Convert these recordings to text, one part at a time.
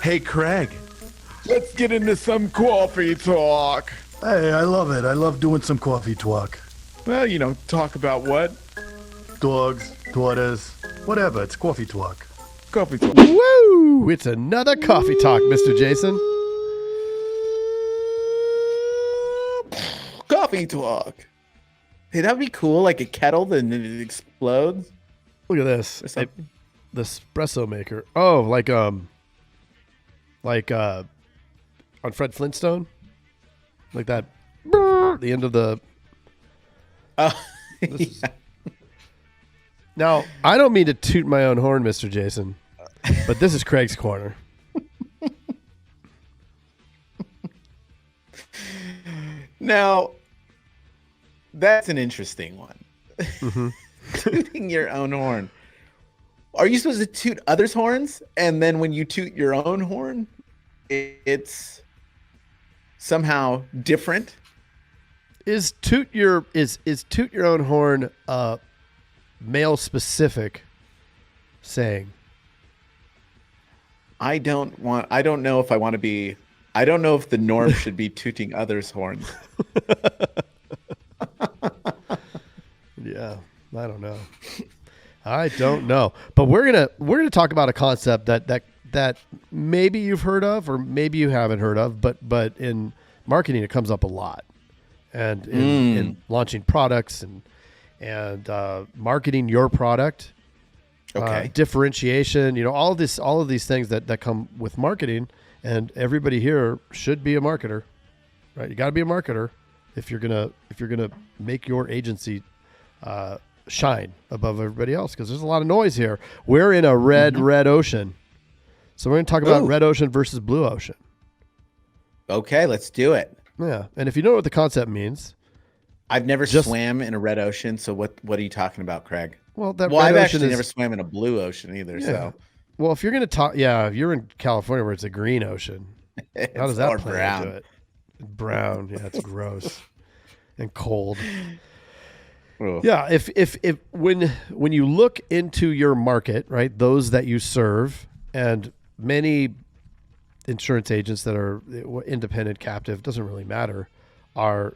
Hey, Craig, let's get into some coffee talk. Hey, I love it. I love doing some coffee talk. Well, talk about what? Dogs, daughters, whatever. It's coffee talk. Coffee talk. Woo! It's another coffee talk, Mr. Jason. Coffee talk. Hey, that'd be cool. Like a kettle, then it explodes. Look at this. Or something. The espresso maker. Oh, like on Fred Flintstone, like that. The end of the. Yeah. Now, I don't mean to toot my own horn, Mr. Jason, but this is Craig's corner. Now, that's an interesting one. Mm-hmm. Tooting your own horn. Are you supposed to toot others' horns? And then when you toot your own horn, it's somehow different? Is toot your own horn male specific saying? I don't know if I want to be. I don't know if the norm should be tooting others' horns. Yeah, I don't know. I don't know. But we're gonna talk about a concept that maybe you've heard of or maybe you haven't heard of, but in marketing it comes up a lot, and in launching products and marketing your product, differentiation. All of these things that come with marketing. And everybody here should be a marketer, right? You got to be a marketer if you're gonna make your agency shine above everybody else, because there's a lot of noise here. We're in a red ocean, so we're going to talk about red ocean versus blue ocean. Okay, let's do it. Yeah, and if you know what the concept means, I've never swam in a red ocean. So what are you talking about, Craig? Well, I've actually never swam in a blue ocean either. Yeah. So. Well, if you're going to talk, if you're in California where it's a green ocean, how does that play into it? Brown, yeah, it's gross and cold. Ugh. Yeah, if when you look into your market, right, those that you serve, and many insurance agents that are independent, captive, doesn't really matter, I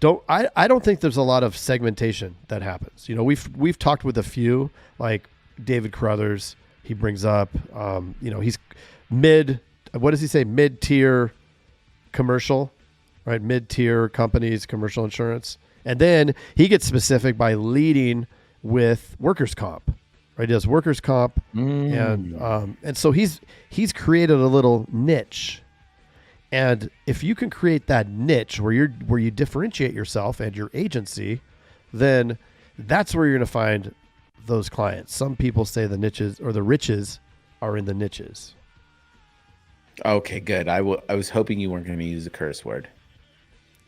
don't think there's a lot of segmentation that happens. We've talked with a few, like David Carruthers. He brings up, he's what does he say? Mid-tier commercial, right? Mid-tier companies, commercial insurance. And then he gets specific by leading with workers' comp, right? He does workers' comp. And so he's created a little niche. And if you can create that niche where you differentiate yourself and your agency, then that's where you're going to find those clients. Some people say the niches or the riches are in the niches. Okay, good. I was hoping you weren't going to use a curse word,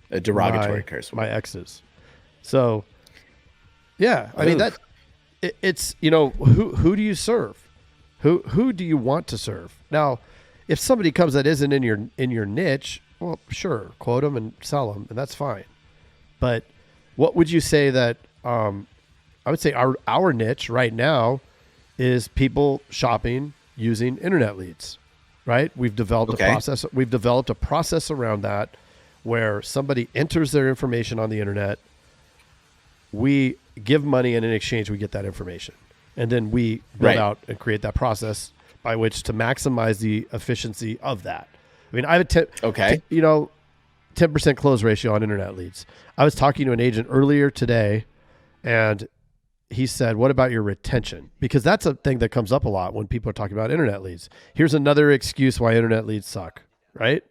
a derogatory curse word. My exes. So, yeah, I mean it's who do you serve? Who do you want to serve? Now, if somebody comes that isn't in your niche, well, sure, quote them and sell them, and that's fine. But what would you say that? I would say our niche right now is people shopping using internet leads, right? We've developed a process. We've developed a process around that where somebody enters their information on the internet. We give money, and in exchange, we get that information. And then we build out and create that process by which to maximize the efficiency of that. I mean, I have a 10% close ratio on internet leads. I was talking to an agent earlier today, and he said, what about your retention? Because that's a thing that comes up a lot when people are talking about internet leads. Here's another excuse why internet leads suck, right?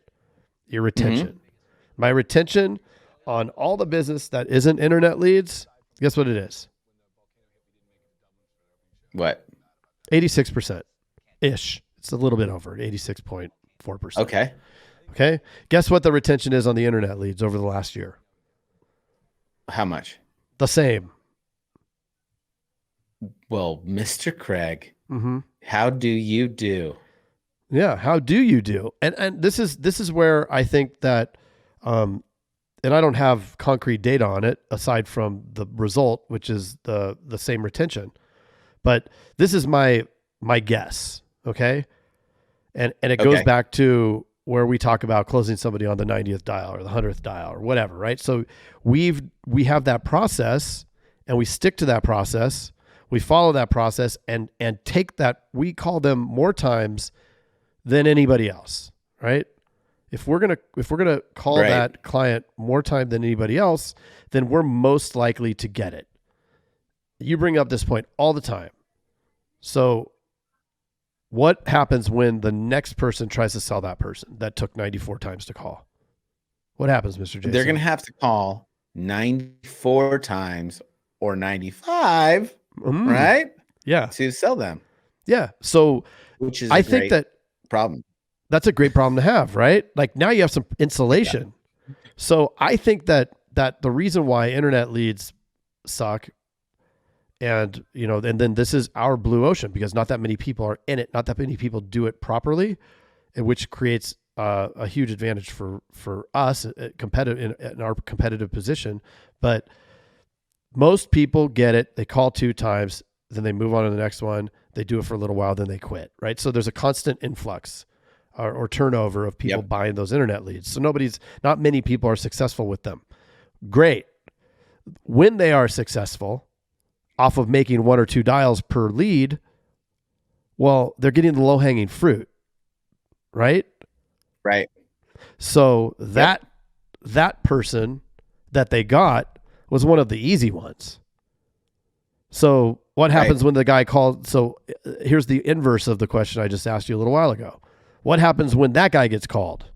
Your retention. Mm-hmm. My retention on all the business that isn't internet leads, guess what it is? What? 86%-ish. It's a little bit over, 86.4%. Okay. Guess what the retention is on the internet leads over the last year? How much? The same. Well, Mr. Craig, how do you do? Yeah, how do you do? And this is where I think that, and I don't have concrete data on it aside from the result, which is the same retention, but this is my guess. Okay, And it goes back to where we talk about closing somebody on the 90th dial or the 100th dial or whatever, right? So we have that process, and we stick to that process. We follow that process and take that. We call them more times than anybody else, right? If we're gonna call that client more time than anybody else, then we're most likely to get it. You bring up this point all the time. So what happens when the next person tries to sell that person that took 94 times to call? What happens, Mr. Jason? They're going to have to call 94 times or 95, right? Yeah. To sell them. Yeah. So which is I think that problem. That's a great problem to have, right? Like now you have some insulation. Yeah. So I think that the reason why internet leads suck, and then this is our blue ocean, because not that many people are in it, not that many people do it properly, which creates a huge advantage for us in our competitive position. But most people get it. They call 2 times, then they move on to the next one. They do it for a little while, then they quit, right? So there's a constant influx or turnover of people buying those internet leads. So not many people are successful with them. Great. When they are successful off of making 1 or 2 dials per lead, well, they're getting the low-hanging fruit, right? Right. So that person that they got was one of the easy ones. So what happens when the guy called? So here's the inverse of the question I just asked you a little while ago. What happens when that guy gets called?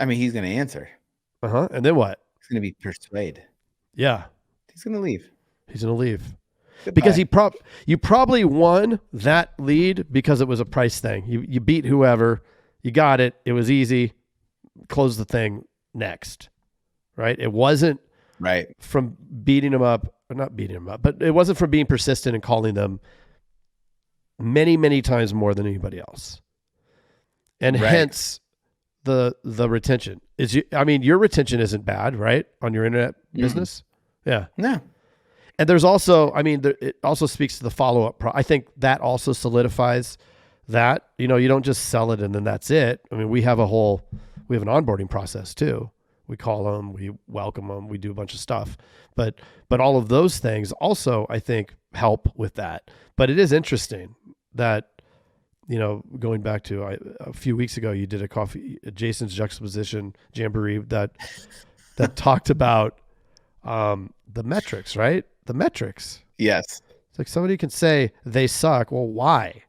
I mean, he's going to answer. And then what? He's going to be persuaded. Yeah. He's going to leave. He's going to leave. Goodbye. Because you probably won that lead because it was a price thing. You beat whoever. You got it. It was easy. Close the thing next. Right? It wasn't from beating them up, or not beating them up, but it wasn't from being persistent and calling them many, many times more than anybody else. And hence the retention your retention isn't bad, right? On your internet business. Yeah. No. And there's also, it also speaks to the follow-up. I think that also solidifies that, you don't just sell it and then that's it. I mean, we have an onboarding process too. We call them, we welcome them, we do a bunch of stuff, but all of those things also, I think, help with that. But it is interesting that, going back to a few weeks ago, you did a Jason's Juxtaposition Jamboree that talked about the metrics, right? The metrics. Yes. It's like somebody can say they suck. Well, why?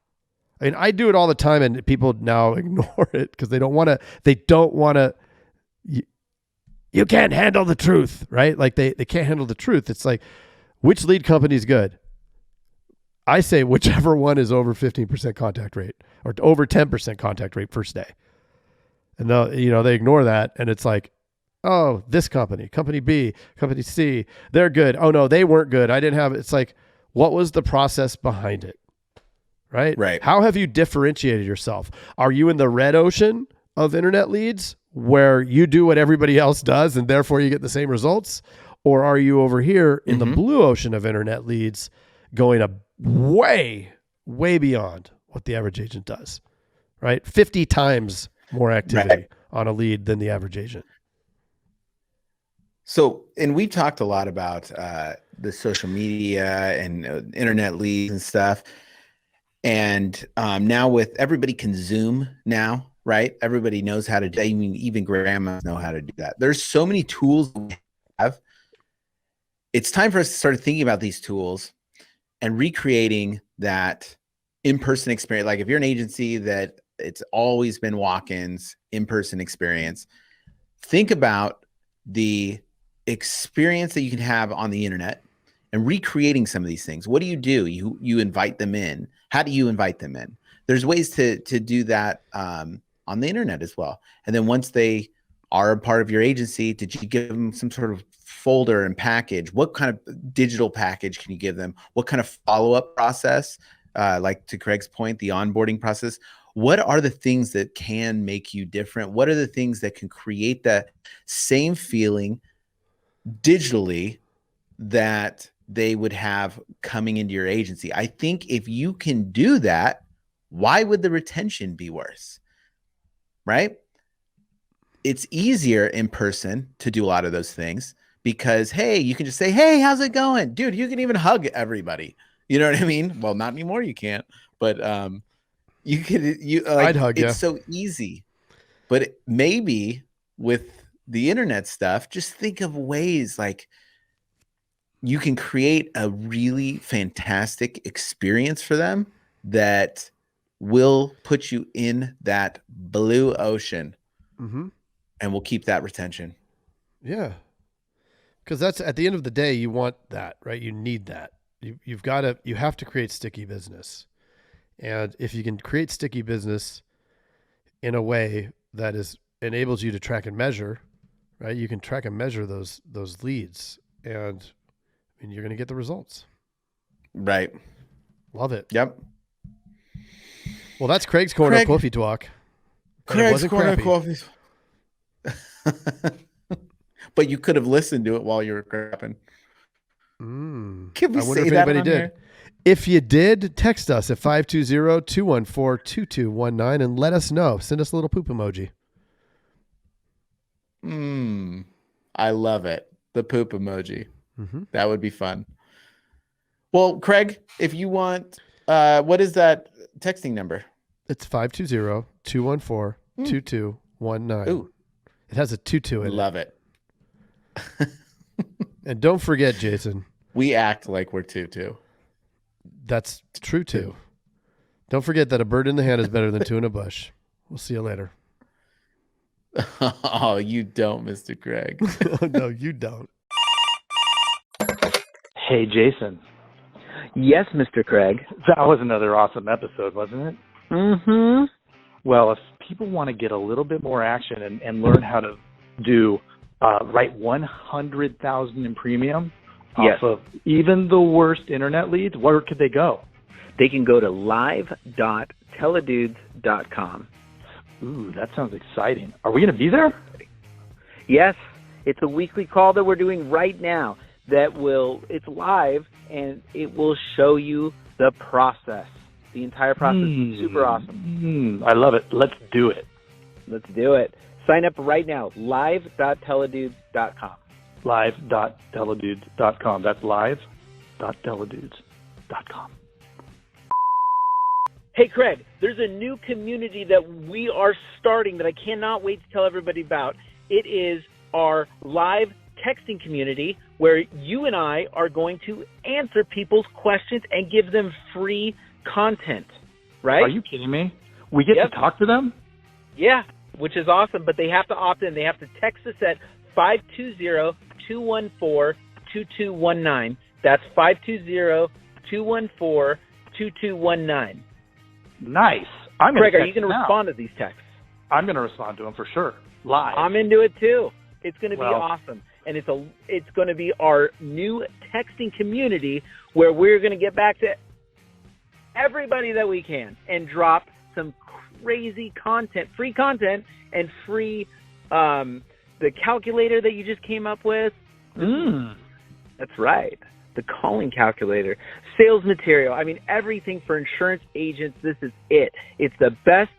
I mean, I do it all the time, and people now ignore it because they don't want to. You can't handle the truth, right? Like they can't handle the truth. It's like, which lead company is good? I say whichever one is over 15% contact rate or over 10% contact rate first day. And they ignore that, and it's like, oh, this company B, company C, they're good. Oh no, they weren't good. I didn't have it. It's like, what was the process behind it? Right? Right. How have you differentiated yourself? Are you in the red ocean of internet leads where you do what everybody else does and therefore you get the same results? Or are you over here in the blue ocean of internet leads going way, way beyond what the average agent does, right? 50 times more activity on a lead than the average agent. So, and we talked a lot about the social media and internet leads and stuff. And now with everybody can Zoom now, right? Everybody knows how to do that. I mean, even grandmas know how to do that. There's so many tools we have. It's time for us to start thinking about these tools and recreating that in-person experience. Like if you're an agency that it's always been walk-ins, in-person experience, think about the experience that you can have on the internet and recreating some of these things. What do? You invite them in. How do you invite them in? There's ways to do that on the internet as well. And then once they are a part of your agency, did you give them some sort of folder and package? What kind of digital package can you give them? What kind of follow-up process? Like to Craig's point, the onboarding process. What are the things that can make you different? What are the things that can create that same feeling digitally that they would have coming into your agency? I think if you can do that, why would the retention be worse? Right? It's easier in person to do a lot of those things because, hey, you can just say, hey, how's it going? Dude, you can even hug everybody. You know what I mean? Well, not anymore. You can't, but you can, I'd hug you. It's so easy, but maybe with the internet stuff, just think of ways like you can create a really fantastic experience for them that will put you in that blue ocean. Mm-hmm. And we'll keep that retention. Yeah. Because that's at the end of the day, you want that, right? You need that. You have to create sticky business. And if you can create sticky business in a way that enables you to track and measure, right? You can track and measure those leads, and you're going to get the results. Right. Love it. Yep. Well, that's Craig's Corner of Coffee Talk. Craig's Corner of Coffee. But you could have listened to it while you were crapping. Can we I wonder say if that anybody on did. there? If you did, text us at 520-214-2219 and let us know. Send us a little poop emoji. I love it. The poop emoji. Mm-hmm. That would be fun. Well, Craig, if you want, what is that texting number? It's 520-214-2219. Ooh. It has a 22 in it. Love it. And don't forget, Jason. We act like we're two. That's true, too. Don't forget that a bird in the hand is better than two in a bush. We'll see you later. Oh, you don't, Mr. Craig. No, you don't. Hey, Jason. Yes, Mr. Craig. That was another awesome episode, wasn't it? Mm-hmm. Well, if people want to get a little bit more action and learn how to do write 100,000 in premium Yes. off of even the worst internet leads, where could they go? They can go to live.teledudes.com. Ooh, that sounds exciting. Are we going to be there? Yes, it's a weekly call that we're doing right now it's live, and it will show you the process. The entire process is super awesome. I love it. Let's do it. Let's do it. Sign up right now, live.teledudes.com. Live.teledudes.com. That's live.teledudes.com. Hey, Craig, there's a new community that we are starting that I cannot wait to tell everybody about. It is our live texting community where you and I are going to answer people's questions and give them free content, right? Are you kidding me? We get to talk to them? Yeah, which is awesome, but they have to opt in. They have to text us at 520-214-2219. That's 520-214-2219. Nice. Craig, are you going to respond to these texts? I'm going to respond to them for sure. Live. I'm into it too. It's going to be awesome. And it's going to be our new texting community where we're going to get back to everybody that we can and drop some crazy content, free content, and free the calculator that you just came up with. That's right. The calling calculator, sales material. I mean, everything for insurance agents. This is it. It's the best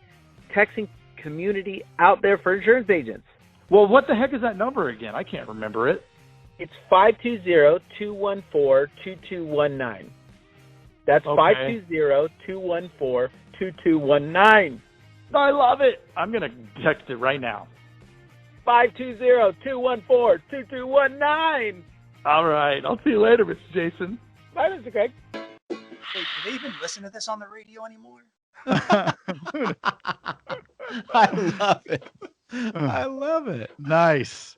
texting community out there for insurance agents. Well, what the heck is that number again? I can't remember it. It's 520-214-2219. That's 520-214-2219. I love it. I'm going to text it right now. 520-214-2219. All right. I'll see you later, Mr. Jason. Bye, Mr. Craig. Wait, do they even listen to this on the radio anymore? I love it. I love it. Nice.